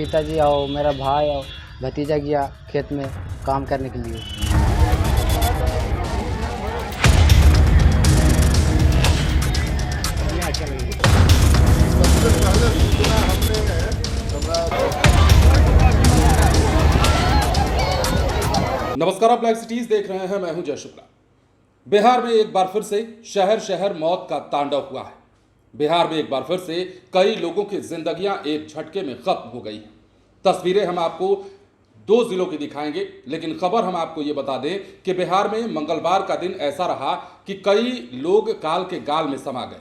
पिताजी और मेरा भाई और भतीजा गया खेत में काम करने के लिए। नमस्कार, आप लाइव सिटीज देख रहे हैं। मैं हूं जय शुक्ला। बिहार में एक बार फिर से शहर शहर मौत का तांडव हुआ है। बिहार में एक बार फिर से कई लोगों की जिंदगियां एक झटके में खत्म हो गई। तस्वीरें हम आपको दो जिलों की दिखाएंगे, लेकिन खबर हम आपको ये बता दें कि बिहार में मंगलवार का दिन ऐसा रहा कि कई लोग काल के गाल में समा गए।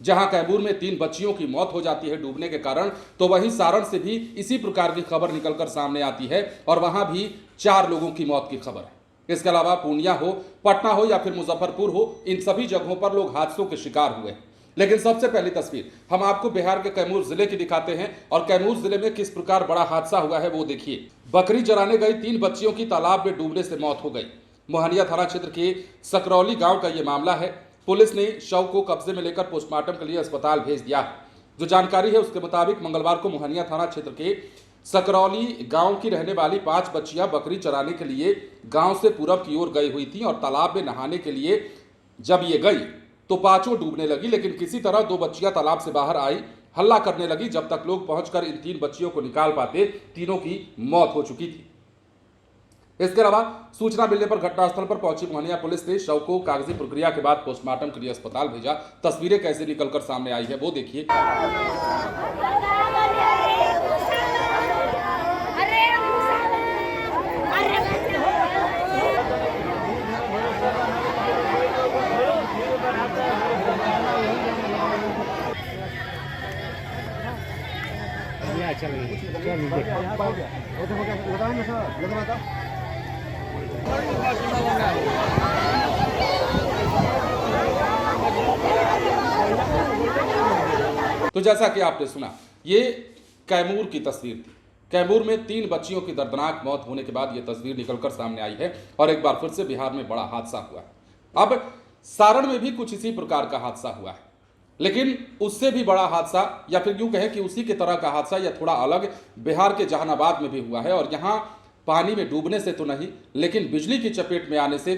जहां कैमूर में 3 बच्चियों की मौत हो जाती है डूबने के कारण, तो वहीं सारण से भी इसी प्रकार की खबर निकलकर सामने आती है और वहां भी 4 लोगों की मौत की खबर है। इसके अलावा पूर्णिया हो, पटना हो या फिर मुजफ्फरपुर हो, इन सभी जगहों पर लोग हादसों के शिकार हुए। लेकिन सबसे पहली तस्वीर हम आपको बिहार के कैमूर जिले की दिखाते हैं और कैमूर जिले में किस प्रकार बड़ा हादसा हुआ है वो देखिए। बकरी चराने गई 3 बच्चियों की तालाब में डूबने से मौत हो गई। मोहनिया थाना क्षेत्र के सकरौली गांव का यह मामला है। पुलिस ने शव को कब्जे में लेकर पोस्टमार्टम के लिए अस्पताल भेज दिया है। जो जानकारी है उसके मुताबिक मंगलवार को मोहनिया थाना क्षेत्र के सकरौली गांव की रहने वाली 5 बच्चियां बकरी चराने के लिए गांव से पूरब की ओर गई हुई थी और तालाब में नहाने के लिए जब ये गई तो पांचों डूबने लगी। लेकिन किसी तरह 2 बच्चियां तालाब से बाहर आई, हल्ला करने लगी। जब तक लोग पहुंचकर इन 3 बच्चियों को निकाल पाते, तीनों की मौत हो चुकी थी। इसके अलावा सूचना मिलने पर घटनास्थल पर पहुंची मोहनिया पुलिस ने शव को कागजी प्रक्रिया के बाद पोस्टमार्टम के लिए अस्पताल भेजा। तस्वीरें कैसे निकलकर सामने आई है वो देखिए। तो जैसा कि आपने सुना, ये कैमूर की तस्वीर थी। कैमूर में 3 बच्चियों की दर्दनाक मौत होने के बाद यह तस्वीर निकलकर सामने आई है और एक बार फिर से बिहार में बड़ा हादसा हुआ है। अब सारण में भी कुछ इसी प्रकार का हादसा हुआ है, लेकिन उससे भी बड़ा हादसा या फिर यूं कहें कि उसी की तरह का हादसा या थोड़ा अलग बिहार के जहानाबाद में भी हुआ है। और यहाँ पानी में डूबने से तो नहीं, लेकिन बिजली की चपेट में आने से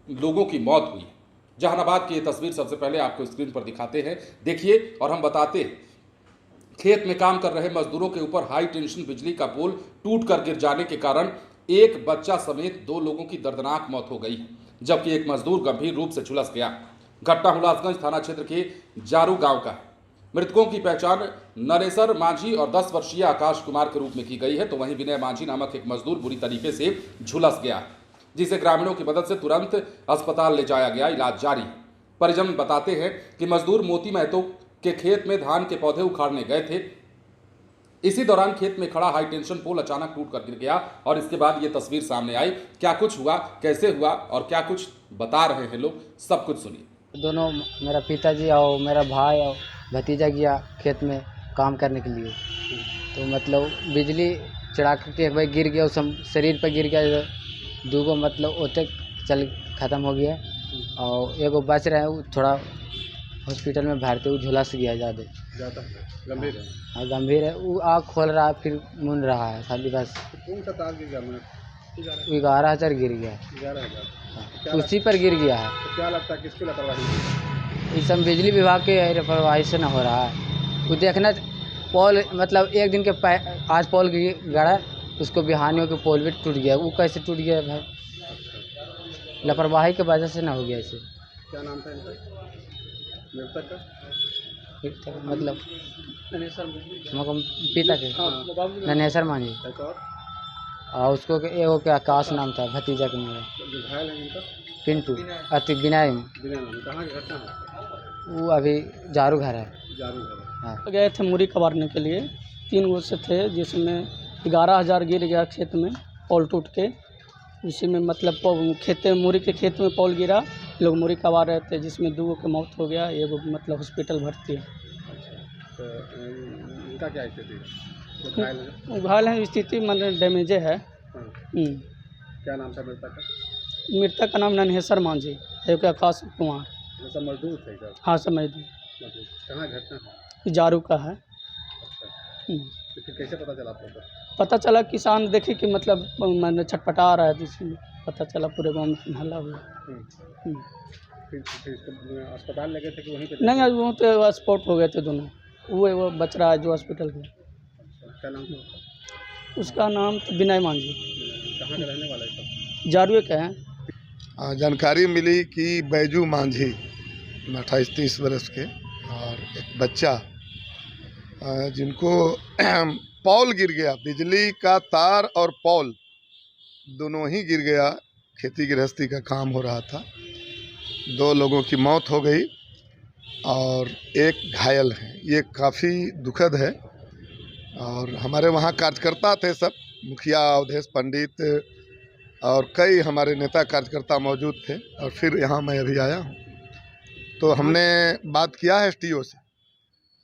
लोगों की मौत हुई है। जहानाबाद की ये तस्वीर सबसे पहले आपको स्क्रीन पर दिखाते हैं, देखिए और हम बताते हैं। खेत में काम कर रहे मजदूरों के ऊपर हाई टेंशन बिजली का पोल टूट कर गिर जाने के कारण एक बच्चा समेत 2 लोगों की दर्दनाक मौत हो गई, जबकि एक मजदूर गंभीर रूप से झुलस गया। घटना हुलासगंज थाना क्षेत्र के जारू गांव का है। मृतकों की पहचान नरेसर मांझी और 10 वर्षीय आकाश कुमार के रूप में की गई है। तो वहीं विनय मांझी नामक एक मजदूर बुरी तरीके से झुलस गया, जिसे ग्रामीणों की मदद से तुरंत अस्पताल ले जाया गया, इलाज जारी। परिजन बताते हैं कि मजदूर मोती महतो के खेत में धान के पौधे उखाड़ने गए थे। इसी दौरान खेत में खड़ा हाई टेंशन पोल अचानक टूट कर गिर गया और इसके बाद ये तस्वीर सामने आई। क्या कुछ हुआ, कैसे हुआ और क्या कुछ बता रहे हैं लोग, सब कुछ सुनिए। दोनों मेरा पिताजी और मेरा भाई और भतीजा गया खेत में काम करने के लिए। तो मतलब बिजली चढ़ा के एक बार गिर गया, उस शरीर पर गिर गया। 2 मतलब ओते चल ख़त्म हो गया और एगो बच रहे हैं, वो थोड़ा हॉस्पिटल में भर्ती, वो झुलस गया ज़्यादा गंभीर है। हाँ गंभीर है, वो आँख खोल रहा है फिर मुन रहा है खाली बस। कौन सा तार गिर गया? 11,000 गिर गया। 11,000 उसी पर गिर गया है। तो क्या लगता है किसकी लापरवाही? इस सब बिजली विभाग के लापरवाही से न हो रहा है। वो देखना पोल मतलब एक दिन के आज पोल गड़ा, उसको बिहानियों के पोल भी टूट गया। वो कैसे टूट गया भाई? लापरवाही की वजह से ना हो गया इसे। क्या नाम था इनका मृतक का? मतलब पिता के ननेसर मांझी और उसको एगो के आकाश नाम था, भतीजा के मेरा। जो घायल है इनका पिंटू अति बिनाई में। कहाँ की घटना है? वो अभी जारू घर है। जारू घर। हाँ गए थे मूरी कबाड़ने के लिए, 3 गो से थे, जिसमें 11,000 गिर गया खेत में पोल टूट के। इसी में मतलब मूरी के खेत में पोल गिरा, लोग मूरी कबाड़ रहे थे, जिसमें 2 की मौत हो गया, एगो मतलब हॉस्पिटल भर्ती है। तो इनका क्या स्थिति है? घायल है? घायल है, स्थिति मतलब डैमेजे है। हाँ। क्या नाम था मृतक का? मृतक का नाम नन्हेसर मांझी है, आकाश कुमार। सब मजदूर थे सर? हाँ सब मजदूर। कहाँ घटना है? जारू का है। अच्छा। तो फिर कैसे पता चला आपको? पता चला किसान देखे कि मतलब मैंने छटपटा रहा है, तो इसलिए पता चला पूरे गांव में हल्ला हुआ। हम्म। फिर इसको अस्पताल ले गए थे कि वहीं पे? नहीं, आज वो तो स्पॉट हो गए थे दोनों। वो बच रहा है जो हॉस्पिटल में। क्या नाम था उसका? उसका नाम तो विनय मांझी, कहाँ का रहने वाला है सब? जारुए का है। जानकारी मिली कि बैजू मांझी 28-30 वर्ष के और एक बच्चा जिनको पॉल गिर गया, बिजली का तार और पॉल दोनों ही गिर गया। खेती गृहस्थी का काम हो रहा था। 2 लोगों की मौत हो गई और एक घायल है। ये काफ़ी दुखद है। और हमारे वहाँ कार्यकर्ता थे सब, मुखिया, अवधेश पंडित और कई हमारे नेता कार्यकर्ता मौजूद थे। और फिर यहाँ मैं अभी आया हूँ, तो हमने बात किया है एसटीओ से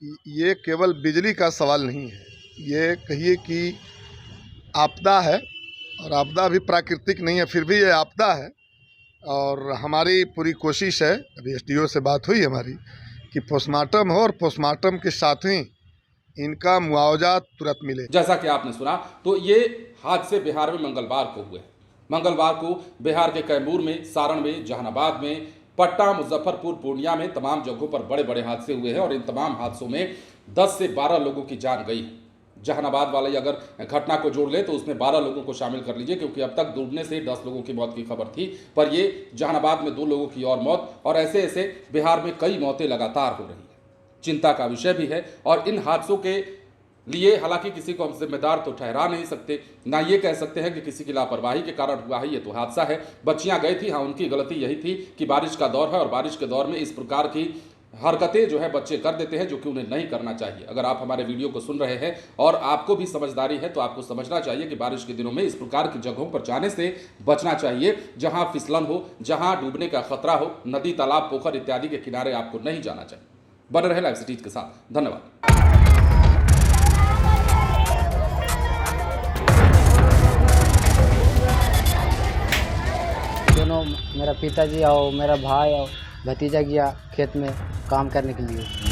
कि ये केवल बिजली का सवाल नहीं है, ये कहिए कि आपदा है। और आपदा भी प्राकृतिक नहीं है, फिर भी ये आपदा है। और हमारी पूरी कोशिश है, अभी एसडीओ से बात हुई हमारी, कि पोस्टमार्टम हो और पोस्टमार्टम के साथ ही इनका मुआवजा तुरंत मिले। जैसा कि आपने सुना, तो ये हादसे बिहार में मंगलवार को हुए। मंगलवार को बिहार के कैमूर में, सारण में, जहानाबाद में, पटना, मुजफ्फरपुर, पूर्णिया में तमाम जगहों पर बड़े बड़े हादसे हुए हैं और इन तमाम हादसों में 10 से 12 लोगों की जान गई है। जहानाबाद वाली अगर घटना को जोड़ ले तो उसमें 12 लोगों को शामिल कर लीजिए, क्योंकि अब तक डूबने से 10 लोगों की मौत की खबर थी, पर ये जहानाबाद में 2 लोगों की और मौत, और ऐसे ऐसे बिहार में कई मौतें लगातार हो रही हैं। चिंता का विषय भी है। और इन हादसों के लिए हालांकि किसी को हम जिम्मेदार तो ठहरा नहीं सकते, ना ये कह सकते हैं कि किसी की लापरवाही के कारण हुआ है, ये तो हादसा है। बच्चियां गई थी, हाँ, उनकी गलती यही थी कि बारिश का दौर है और बारिश के दौर में इस प्रकार की हरकतें जो है बच्चे कर देते हैं, जो कि उन्हें नहीं करना चाहिए। अगर आप हमारे वीडियो को सुन रहे हैं और आपको भी समझदारी है तो आपको समझना चाहिए कि बारिश के दिनों में इस प्रकार की जगहों पर जाने से बचना चाहिए, जहां फिसलन हो, जहां डूबने का खतरा हो। नदी, तालाब, पोखर इत्यादि के किनारे आपको नहीं जाना चाहिए। बने रहे लाइव सिटीज के साथ। धन्यवाद। दोनों, मेरा पिताजी और मेरा भाई और भतीजा गया खेत में काम करने के लिए।